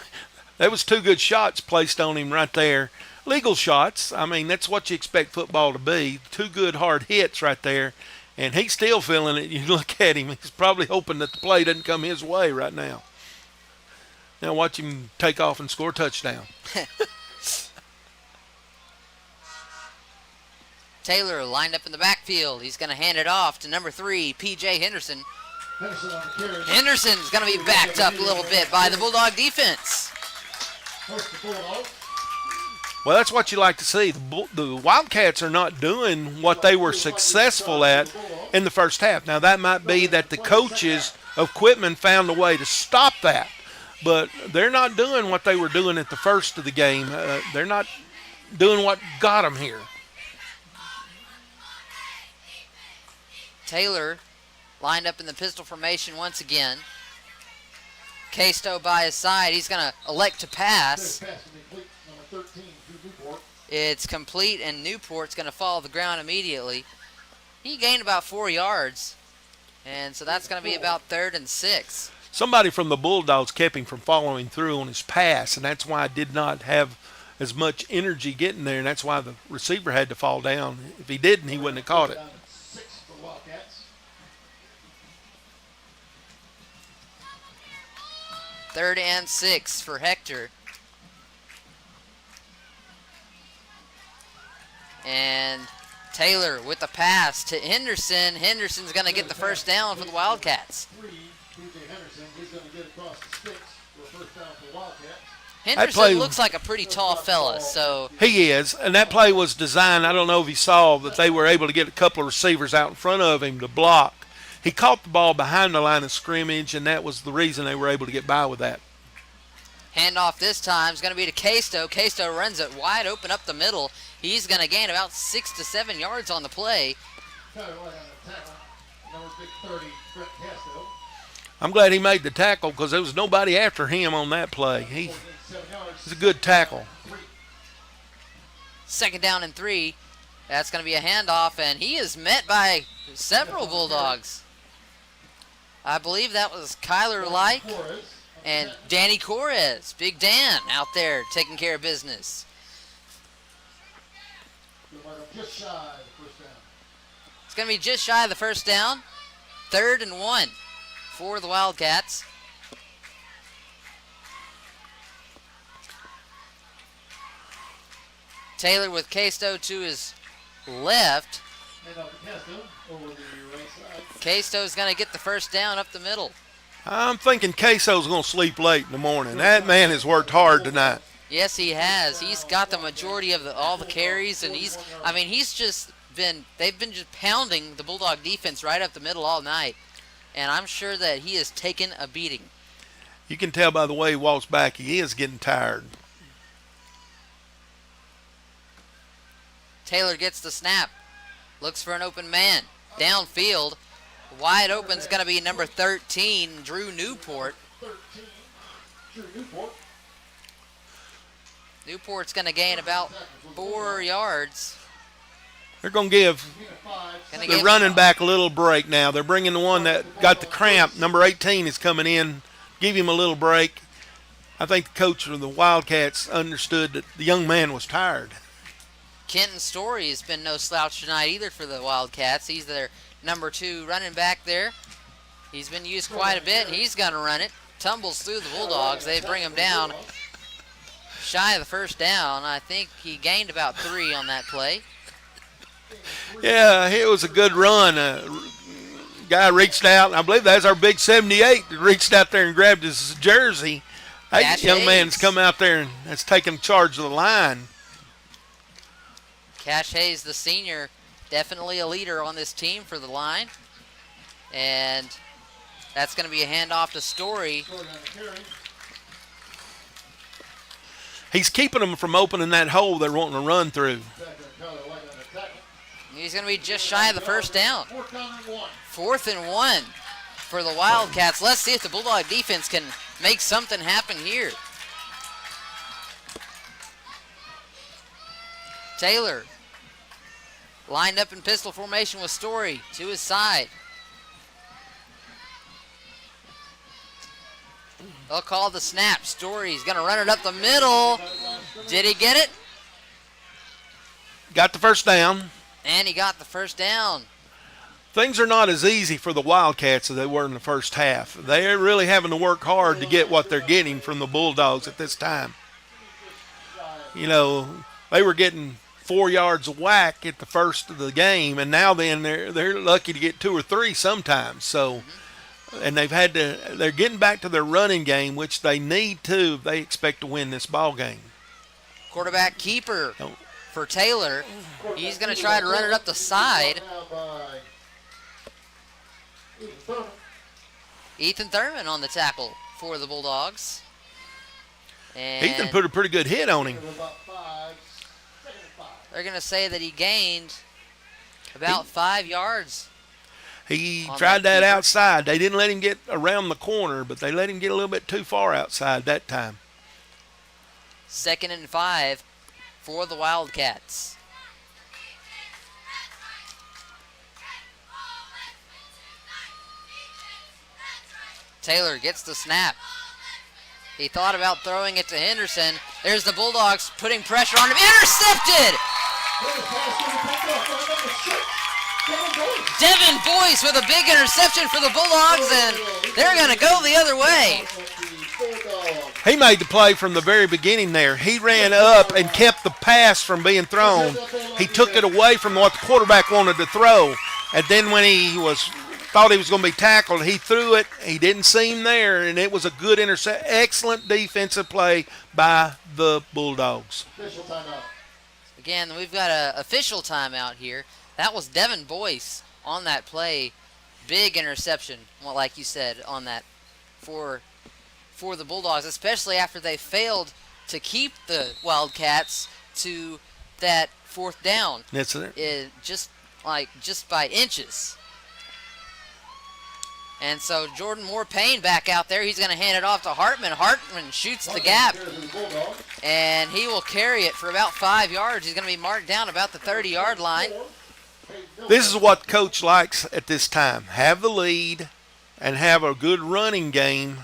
That was two good shots placed on him right there. Legal shots. I mean, that's what you expect football to be. Two good hard hits right there. And he's still feeling it. You look at him. He's probably hoping that the play doesn't come his way right now. Now watch him take off and score a touchdown. Taylor lined up in the backfield. He's going to hand it off to number 3, P.J. Henderson. Henderson's going to be backed up a little bit by the Bulldog defense. Well, that's what you like to see. The Wildcats are not doing what they were successful at in the first half. Now, that might be that the coaches of Quitman found a way to stop that, but they're not doing what they were doing at the first of the game. They're not doing what got them here. Taylor lined up in the pistol formation once again. Casto by his side. He's going to elect to pass. It's complete, and Newport's going to fall to the ground immediately. He gained about 4 yards, and so that's going to be about 3rd and 6. Somebody from the Bulldogs kept him from following through on his pass, and that's why I did not have as much energy getting there, and that's why the receiver had to fall down. If he didn't, he wouldn't have caught it. 3rd and 6 for Hector. And Taylor with the pass to Henderson. Henderson's going to get the first down for the Wildcats. Henderson looks like a pretty tall fella, so he is, and that play was designed. I don't know if you saw that they were able to get a couple of receivers out in front of him to block. He caught the ball behind the line of scrimmage, and that was the reason they were able to get by with that. Handoff this time is going to be to Casto. Casto runs it wide open up the middle. He's going to gain about 6 to 7 yards on the play. I'm glad he made the tackle because there was nobody after him on that play. He's a good tackle. 2nd down and 3. That's going to be a handoff, and he is met by several Bulldogs. I believe that was Kyler Like and Danny Correz. Big Dan out there taking care of business. It's going to be just shy of the first down. 3rd and 1 for the Wildcats. Taylor with Casto to his left. Casto's going to get the first down up the middle. I'm thinking Queso's going to sleep late in the morning. That man has worked hard tonight. Yes, he has. He's got the majority of all the carries, and they've been just pounding the Bulldog defense right up the middle all night. and I'm sure that he has taken a beating. You can tell by the way he walks back, he is getting tired. Taylor gets the snap, looks for an open man. Downfield, wide open is going to be number 13, Drew Newport. 13, Drew Newport. Newport's going to gain about 4 yards. They're going to give the running back a little break now. They're bringing the one that got the cramp. Number 18 is coming in. Give him a little break. I think the coach of the Wildcats understood that the young man was tired. Kenton Story has been no slouch tonight either for the Wildcats. He's their number 2 running back there. He's been used quite a bit. He's going to run it. Tumbles through the Bulldogs. They bring him down shy of the first down. I think he gained about 3 on that play. Yeah, it was a good run. Guy reached out, and I believe that's our big 78 that reached out there and grabbed his jersey. That young man's come out there and has taken charge of the line. Cash Hayes, the senior, definitely a leader on this team for the line. And that's going to be a handoff to Story. He's keeping them from opening that hole they're wanting to run through. He's going to be just shy of the first down. 4th and 1 for the Wildcats. Let's see if the Bulldog defense can make something happen here. Taylor lined up in pistol formation with Story to his side. They'll call the snap. Story's going to run it up the middle. Did he get it? Got the first down. And he got the first down. Things are not as easy for the Wildcats as they were in the first half. They're really having to work hard to get what they're getting from the Bulldogs at this time. You know, they were getting 4 yards of whack at the first of the game, and now then they're lucky to get 2 or 3 sometimes. So, and they're getting back to their running game, which they need to if they expect to win this ball game. Quarterback keeper for Taylor. He's going to try to run it up the side. Ethan Thurman on the tackle for the Bulldogs. And Ethan put a pretty good hit on him. They're going to say that he gained about 5 yards. He tried that outside. They didn't let him get around the corner, but they let him get a little bit too far outside that time. 2nd and 5 for the Wildcats. Taylor gets the snap. He thought about throwing it to Henderson. There's the Bulldogs putting pressure on him. Intercepted! Devin Boyce with a big interception for the Bulldogs, and they're going to go the other way. He made the play from the very beginning there. He ran up and kept the pass from being thrown. He took it away from what the quarterback wanted to throw. And then when he thought he was going to be tackled, he threw it. He didn't seem there, and it was a good intercept. Excellent defensive play by the Bulldogs. Again, we've got an official timeout here. That was Devin Boyce on that play. Big interception, well, like you said, on that for the Bulldogs, especially after they failed to keep the Wildcats to that 4th down. That's it. Just by inches. And so Jordan Moore-Payne back out there. He's going to hand it off to Hartman. Hartman shoots the gap, and he will carry it for about 5 yards. He's going to be marked down about the 30-yard line. This is what coach likes at this time. Have the lead and have a good running game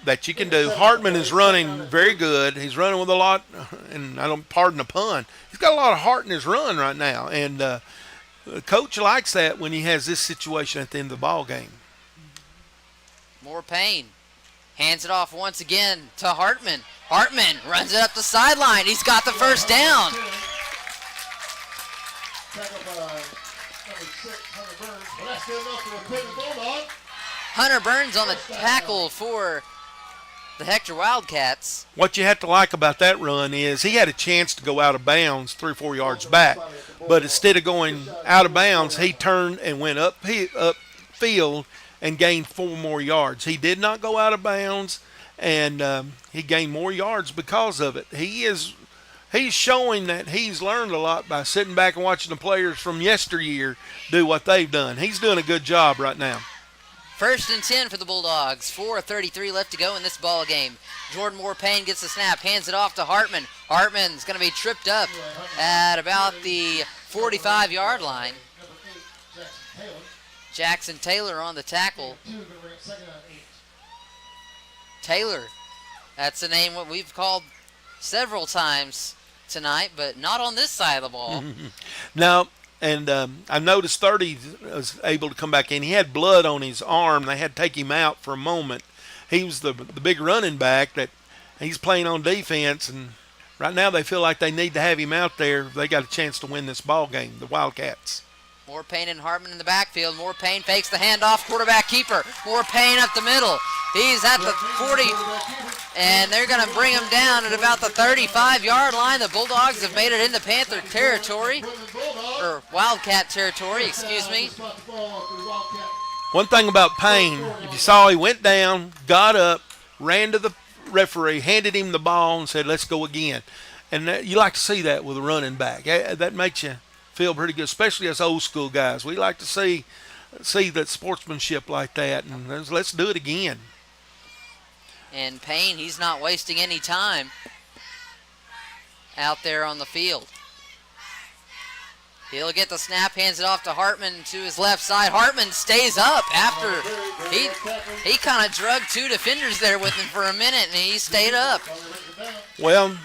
that you can do. Hartman is running very good. He's running with a lot, and I don't pardon the pun. He's got a lot of heart in his run right now, and the coach likes that when he has this situation at the end of the ball game. Moore-Payne hands it off once again to Hartman. Hartman runs it up the sideline. He's got the first down. Hunter Burns on the tackle for the Hector Wildcats. What you have to like about that run is he had a chance to go out of bounds 3 or 4 yards back, but instead of going out of bounds, he turned and went up field and gained 4 more yards. He did not go out of bounds, and he gained more yards because of it. He's showing that he's learned a lot by sitting back and watching the players from yesteryear do what they've done. He's doing a good job right now. 1st and 10 for the Bulldogs. 4:33 left to go in this ball game. Jordan Moore-Payne gets the snap, hands it off to Hartman. Hartman's going to be tripped up at about the 45-yard line. Jackson Taylor on the tackle. Taylor, that's a name what we've called several times tonight, but not on this side of the ball. Now, and I noticed 30 was able to come back in. He had blood on his arm. They had to take him out for a moment. He was the big running back that he's playing on defense, and right now they feel like they need to have him out there. They got a chance to win this ball game, the Wildcats. Moore-Payne and Hartman in the backfield. Moore-Payne fakes the handoff, quarterback keeper. Moore-Payne up the middle. He's at the 40, and they're going to bring him down at about the 35-yard line. The Bulldogs have made it into Panther territory, or Wildcat territory, excuse me. One thing about Payne, if you saw, he went down, got up, ran to the referee, handed him the ball, and said, "Let's go again." And you like to see that with a running back. That makes you feel pretty good, especially us old school guys. We like to see that sportsmanship like that, and let's do it again. And Payne, he's not wasting any time out there on the field. He'll get the snap, hands it off to Hartman to his left side. Hartman stays up after he kind of drugged 2 defenders there with him for a minute, and he stayed up. Well,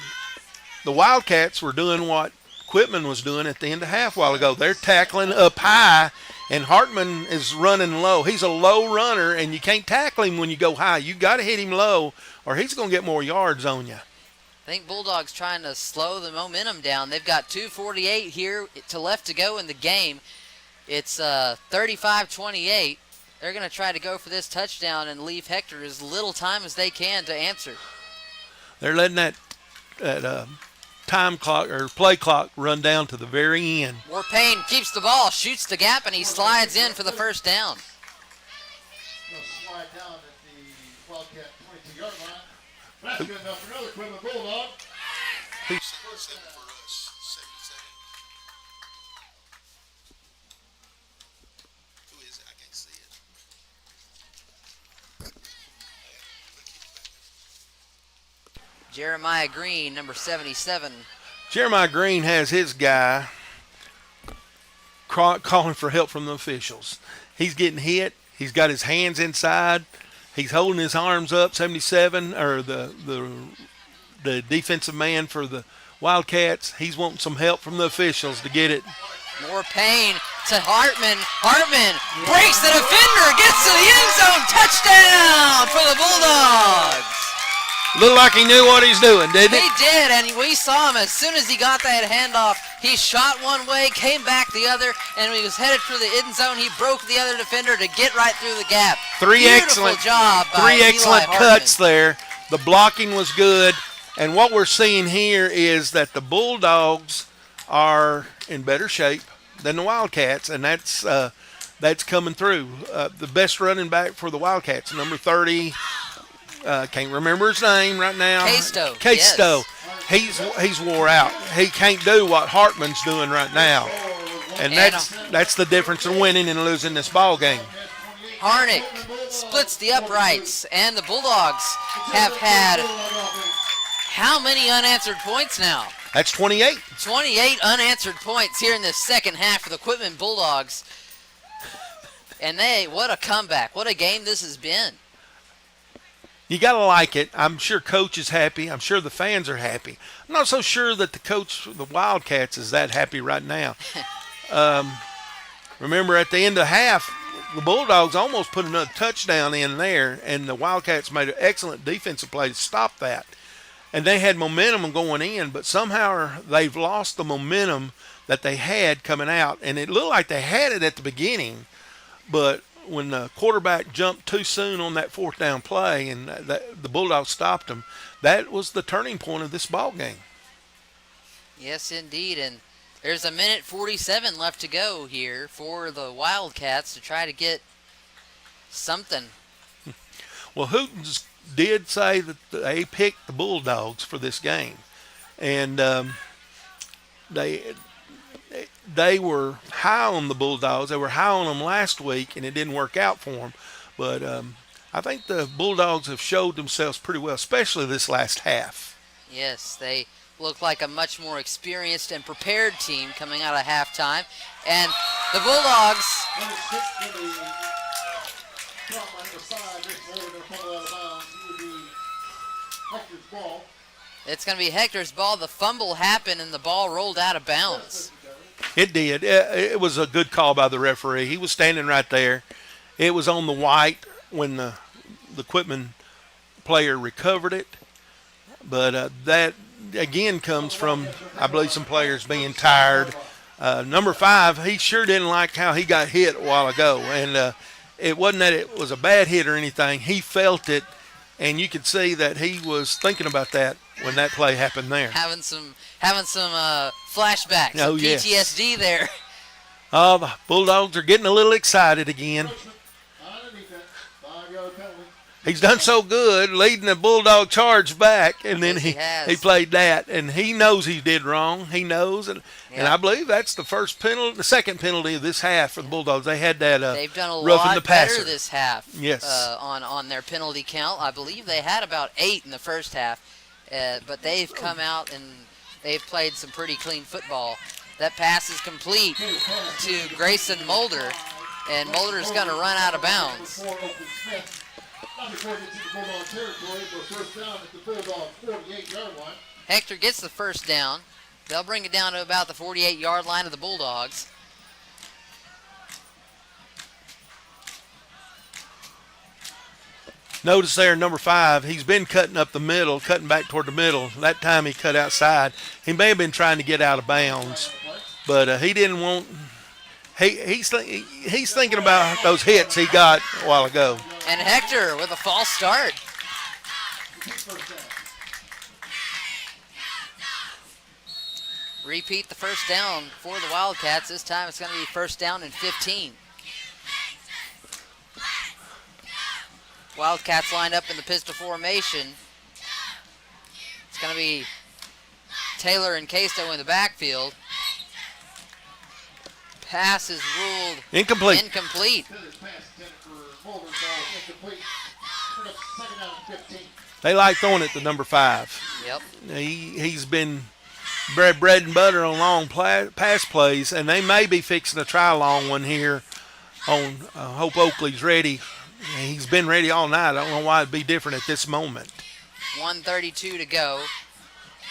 the Wildcats were doing what Quitman was doing at the end of half a while ago. They're tackling up high, and Hartman is running low. He's a low runner, and you can't tackle him when you go high. You got to hit him low, or he's going to get more yards on you. I think Bulldogs trying to slow the momentum down. They've got 2:48 here to left to go in the game. It's 35-28. They're going to try to go for this touchdown and leave Hector as little time as they can to answer. They're letting that time clock or play clock run down to the very end. Moore-Payne keeps the ball, shoots the gap, and he slides in for the first down. Slide down at the Wildcat 22-yard line. That's good enough for another Quitman Bulldog. Who is it? I can't see it. Jeremiah Green, number 77. Jeremiah Green has his guy calling for help from the officials. He's getting hit. He's got his hands inside. He's holding his arms up. 77, or the defensive man for the Wildcats. He's wanting some help from the officials to get it. Moore-Payne to Hartman. Hartman breaks the defender, gets to the end zone. Touchdown for the Bulldogs. Looked like he knew what he's doing, didn't he? He did, and we saw him as soon as he got that handoff. He shot one way, came back the other, and when he was headed for the end zone, he broke the other defender to get right through the gap. Three Beautiful job by Eli excellent Hartman. cuts there. The blocking was good, and what we're seeing here is that the Bulldogs are in better shape than the Wildcats, and that's coming through. The best running back for the Wildcats, number 30. Can't remember his name right now. K-Stow. K-Stow. Yes. He's wore out. He can't do what Hartman's doing right now, and that's the difference in winning and losing this ball game. Harnick splits the uprights, and the Bulldogs have had how many unanswered points now? That's 28. 28 unanswered points here in the second half for the Quitman Bulldogs. And what a comeback. What a game this has been. You got to like it. I'm sure Coach is happy. I'm sure the fans are happy. I'm not so sure that the coach of the Wildcats is that happy right now. Remember, at the end of half, the Bulldogs almost put another touchdown in there, and the Wildcats made an excellent defensive play to stop that. And they had momentum going in, but somehow they've lost the momentum that they had coming out. And it looked like they had it at the beginning, but when the quarterback jumped too soon on that fourth down play and the Bulldogs stopped him, that was the turning point of this ball game. Yes, indeed. And there's 1:47 left to go here for the Wildcats to try to get something. Well, Hooten's did say that they picked the Bulldogs for this game, and they they were high on the Bulldogs. They were high on them last week, and it didn't work out for them. But I think the Bulldogs have showed themselves pretty well, especially this last half. Yes, they look like a much more experienced and prepared team coming out of halftime. And the Bulldogs, Number 6 for the front line of the side. This holder going to fumble out of bounds. It would be Hector's ball. it's going to be Hector's ball. The fumble happened and the ball rolled out of bounds. It did. It was a good call by the referee. He was standing right there. It was on the white when the Quitman player recovered it. But that, again, comes from, I believe, some players being tired. Number 5, he sure didn't like how he got hit a while ago. And it wasn't that it was a bad hit or anything. He felt it, and you could see that he was thinking about that when that play happened there. Having some flashbacks, Oh, some yes. PTSD there. Oh, the Bulldogs are getting a little excited again. Underneath that 5-yard penalty. He's done so good leading the Bulldog charge back, and then Yes, he has. he played that, and he knows he did wrong. He knows, and Yeah. I believe that's the second penalty of this half for the Bulldogs. They had that They've done a roughing lot the passer. better this half. Yes. On their penalty count, I believe they had about 8 in the first half, but they've come out and they've played some pretty clean football. That pass is complete to Grayson Mulder, and Mulder's going to run out of bounds. Number 4, Oakland Smith. Not before it gets into Bulldog territory, but first down at the Bulldog 48-yard line. Hector gets the first down. They'll bring it down to about the 48-yard line of the Bulldogs. Notice there, number 5, he's been cutting up the middle, cutting back toward the middle. That time he cut outside. He may have been trying to get out of bounds, but he didn't want. He's thinking about those hits he got a while ago. And Hector with a false start. First down. Repeat the first down for the Wildcats. This time it's going to be first down and 15. Wildcats lined up in the pistol formation. It's going to be Taylor and Casto in the backfield. Pass is ruled Incomplete. incomplete. Taylor's pass intended for Mulder's ball is incomplete. Bring up second down and 15. They like throwing it to number 5. Yep. He's been bread and butter on long pass plays, and they may be fixing to try a long one here on Hope Oakley's ready. He's been ready all night. I don't know why it'd be different at this moment. 1:32 to go.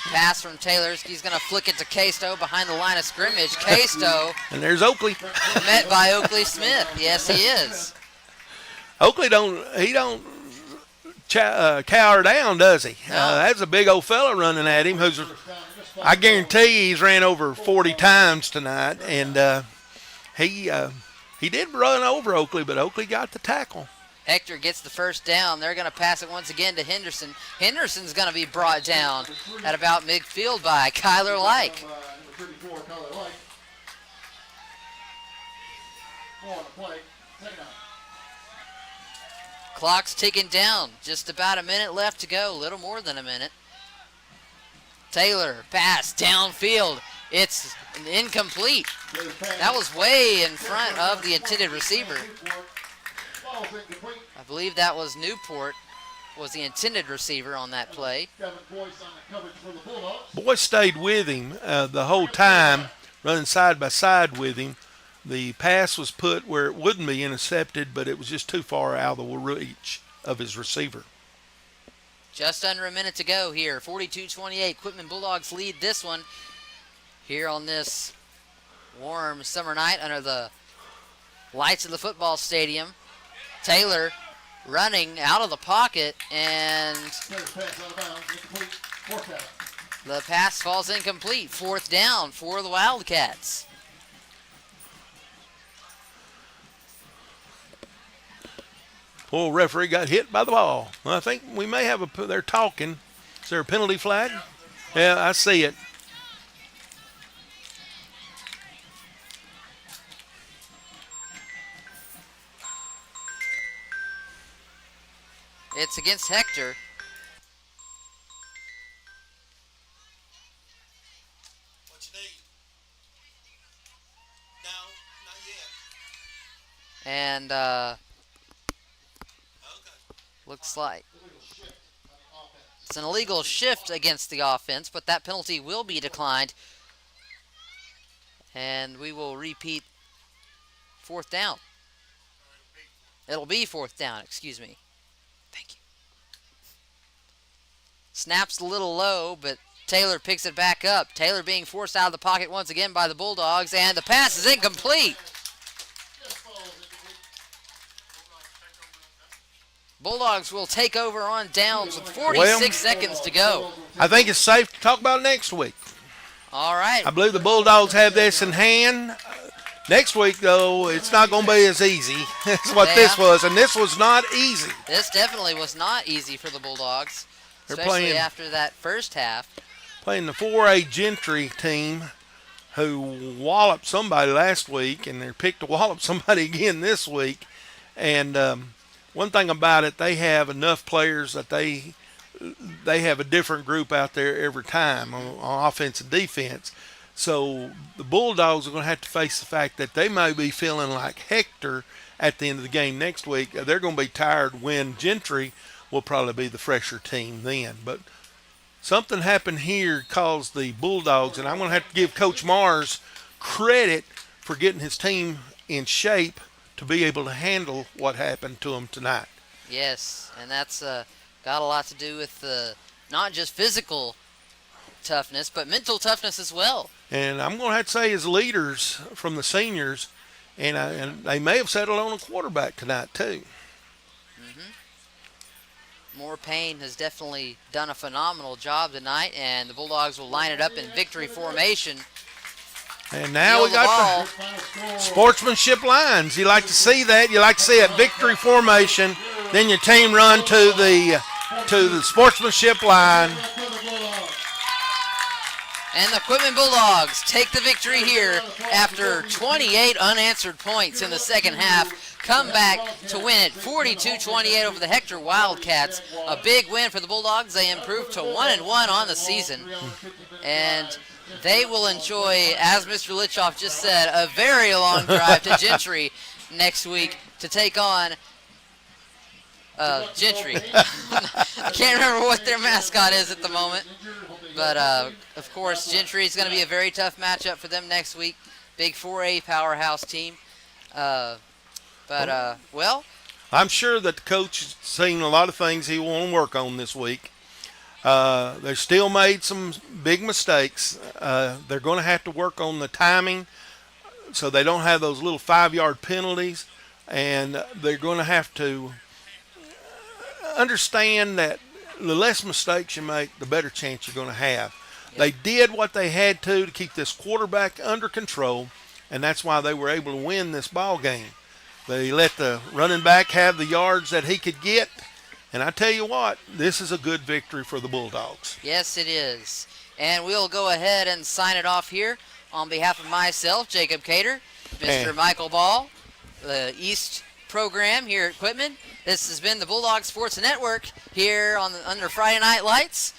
Pass from Taylor. He's going to flick it to Casto behind the line of scrimmage. Casto And there's Oakley. met by Oakley Smith. Yes, he is. Oakley don't cow her down, does he? No. That's a big old fella running at him. I guarantee he's ran over 40 times tonight, and he did run over Oakley, but Oakley got the tackle. Hector gets the first down. They're going to pass it once again to Henderson. Henderson's going to be brought down at about midfield by Kyler Like. Number 34, Kyler Like. 4 on the play. Second down. Clock's ticking down. Just about a minute left to go. A little more than a minute. Taylor, pass downfield. It's incomplete. Taylor's pass. That was way in front of the intended receiver. Ball's incomplete. I believe that was Newport was the intended receiver on that play. Devin Boyce on the coverage for the Bulldogs. Boy stayed with him the whole time, running side by side with him. The pass was put where it wouldn't be intercepted, but it was just too far out of the reach of his receiver. Just under a minute to go here. 42-28. Quitman Bulldogs lead this one here on this warm summer night under the lights of the football stadium. Taylor running out of the pocket, and Taylor's pass out of bounds. Incomplete. Fourth down. the pass falls incomplete. Fourth down for the Wildcats. Poor referee got hit by the ball. I think we may have they're talking. Is there a penalty flag? Yeah, I see it. It's against Hector. What you need? No, not yet. And Okay. looks like Illegal shift on the offense. it's an illegal shift against the offense, but that penalty will be declined. And we will repeat fourth down. It'll be fourth down, excuse me. Thank you. Snaps a little low, but Taylor picks it back up. Taylor being forced out of the pocket once again by the Bulldogs, and the pass is incomplete. Just falls incomplete. Bulldogs will take over on downs with 46 seconds to go. I think it's safe to talk about next week. All right. I believe the Bulldogs have this in hand. Next week, though, it's not going to be as easy as what this was, and this was not easy. This definitely was not easy for the Bulldogs, They're especially playing- after that first half. Playing the 4A Gentry team who walloped somebody last week, and they're picked to wallop somebody again this week. And one thing about it, they have enough players that they have a different group out there every time on offense and defense. So the Bulldogs are going to have to face the fact that they may be feeling like Hector at the end of the game next week. They're going to be tired when Gentry will probably be the fresher team then. But something happened here caused the Bulldogs, and I'm going to have to give Coach Mars credit for getting his team in shape to be able to handle what happened to them tonight. Yes, and that's got a lot to do with not just physical toughness, but mental toughness as well. And I'm going to have to say, as leaders from the seniors, and they may have settled on a quarterback tonight too. More Payne has definitely done a phenomenal job tonight, and the Bulldogs will line it up in victory formation. And now we Field the got ball. the Final score. sportsmanship lines. You like to see that. You like to see a victory formation. Then your team run to the sportsmanship line. For the Bulldogs. And the Quitman Bulldogs take the victory here after 28 unanswered points in the second half. Come back to win it 42-28 over the Hector Wildcats. A big win for the Bulldogs. They improved to 1-1 on the season. And they will enjoy, as Mr. Litchoff just said, a very long drive to Gentry next week to take on Gentry. I can't remember what their mascot is at the moment. But, of course, Gentry is going to be a very tough matchup for them next week. Big 4A powerhouse team. Well, I'm sure that the coach has seen a lot of things he want to work on this week. They still made some big mistakes. They're going to have to work on the timing so they don't have those little 5-yard penalties. And they're going to have to understand that the less mistakes you make, the better chance you're going to have. Yep. They did what they had to keep this quarterback under control, and that's why they were able to win this ball game. They let the running back have the yards that he could get, and I tell you what, this is a good victory for the Bulldogs. Yes, it is. And we'll go ahead and sign it off here on behalf of myself, Jacob Cater, Mr. Michael Ball, the East program here at Quitman. This has been the Bulldog Sports Network here under Friday Night Lights.